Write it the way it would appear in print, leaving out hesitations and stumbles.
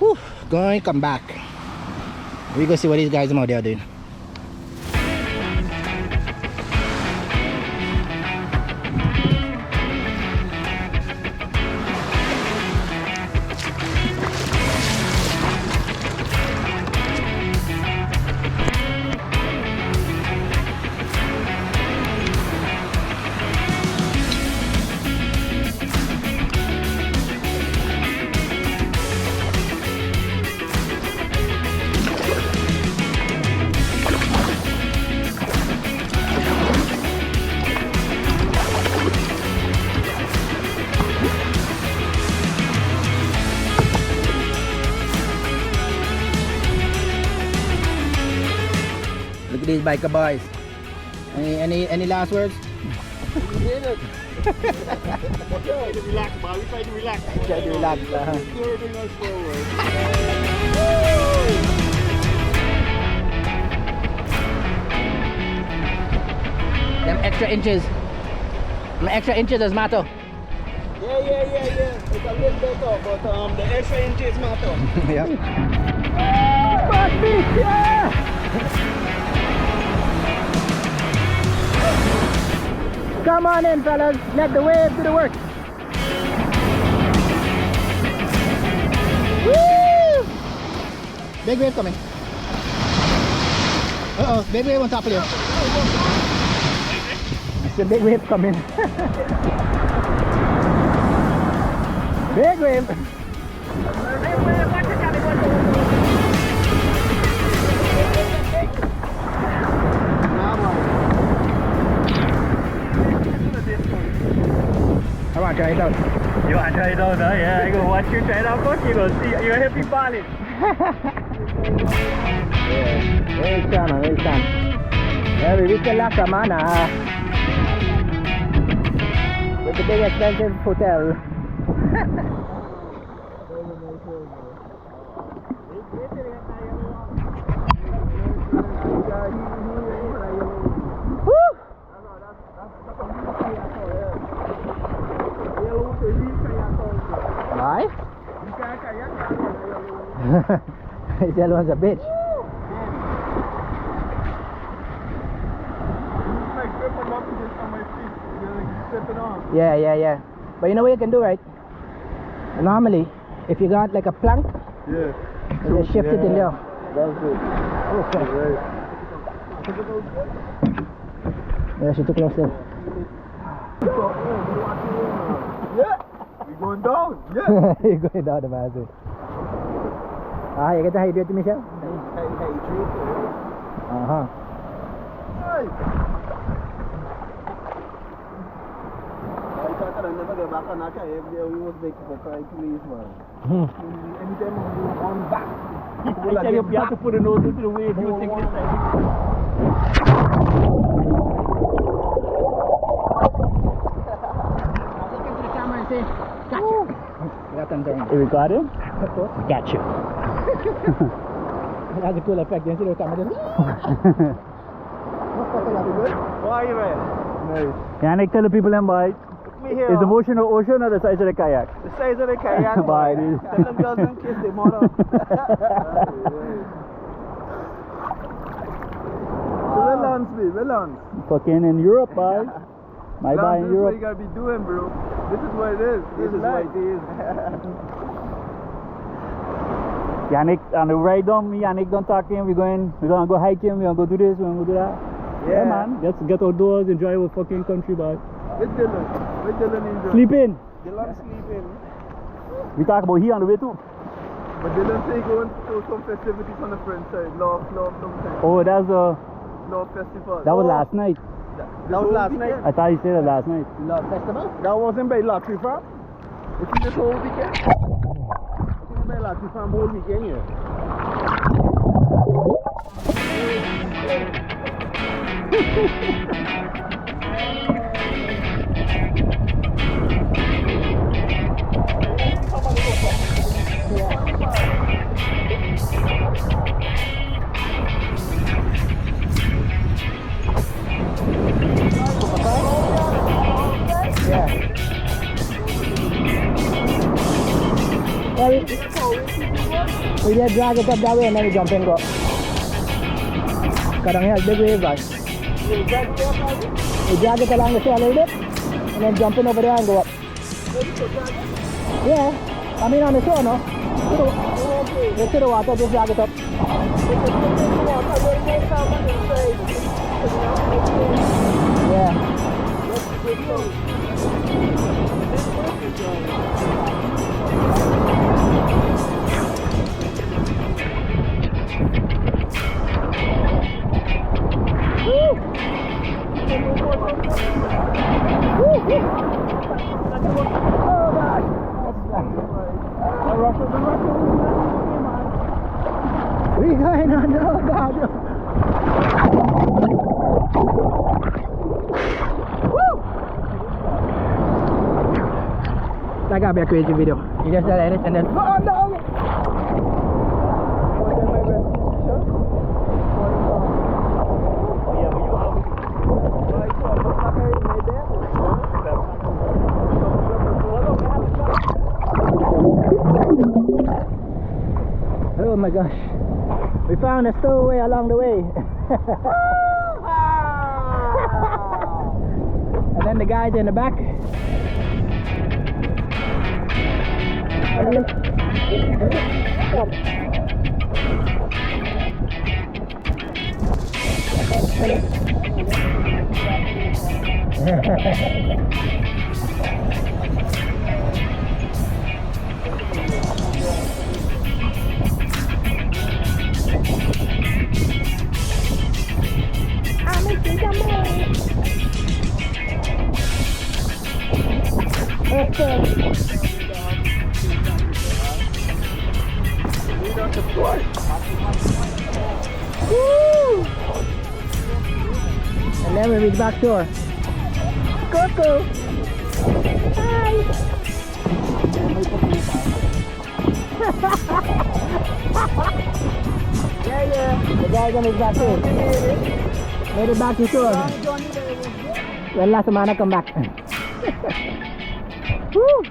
Whew, going come back. We go see what these guys out there doing. Look at these biker boys. Any last words? We did it. Try to relax, man. We try to relax. Try to relax. Swerving us forward. Them extra inches. Them extra inches does matter. Yeah. It's a little better, but the extra inches matter. Yeah. Fuck me, yeah! Come on in, fellas. Let the wave do the work. Woo! Big wave coming. Uh-oh, big wave on top of you. It's a big wave coming. Big wave. I want to try it out. You want to try it out, huh? Yeah, I go watch you try it out first. You go see. You're happy balling. Yeah, very strong, man, very strong. Yeah, we reached La Samana with the big expensive hotel. Woo! Why? This yellow one's a bitch. Yeah. But you know what you can do, right? Normally, if you got like a plank, Yeah. you just shift it in there. That's good. Okay. Yeah, she too close there. Yeah. We going down. Yeah. You're going down the massive. Ah, you get to hydrate, Michelle? Uh-huh. I never get back on that car. We was making for trying to leave, man. Anytime we go on back, you have to put a nose into the wave. You think this Look into the camera and say, gotcha. Got them there. You got him? Of course. Got you. It has a cool effect. You see the camera just... Why are you, man? Nice. Yannick, tell the people them boy. Me here. Is the ocean or the size of the kayak? The size of the kayak. Bye, boy. dude. Tell them girls don't kiss their mother. So Relance. Fucking in Europe, boy. My boy in This is what Europe. you gotta be doing, bro. This is what it is. This is what it is. Yannick, on the ride down, me Yannick don't talk to him. We're gonna go hiking. We're gonna go do this. We're gonna go do that. Yeah, man. Let's get outdoors, enjoy our fucking country, boy. With Dylan enjoy. Sleep in. Dylan sleeping. We talk about here on the way too. But Dylan say going to some festivities on the French side. Love something. Oh, that's Love festival. that was last night. That was last night. I thought you said it last night. Love festival? That wasn't by Lottery Farm. It's in this whole weekend. It's by Lottery Farm whole weekend here. Yeah, we just drag it up that way and then we jump in go. Cause down here is big wave, guys. We drag it along the shore a little bit and then jump in over there and go up. Yeah, I mean on the shore, no? Let's to the water, just drag it up. Yeah. We going on the God. Woo! That gotta be a crazy video. You just edit and then oh no! Oh my gosh, we found a stowaway along the way. And then the guys in the back. Woo! And then we reach back shore. Coco! Hi! Yeah. The guy on his back shore. Made it back to shore. When last Samana come back. Woo!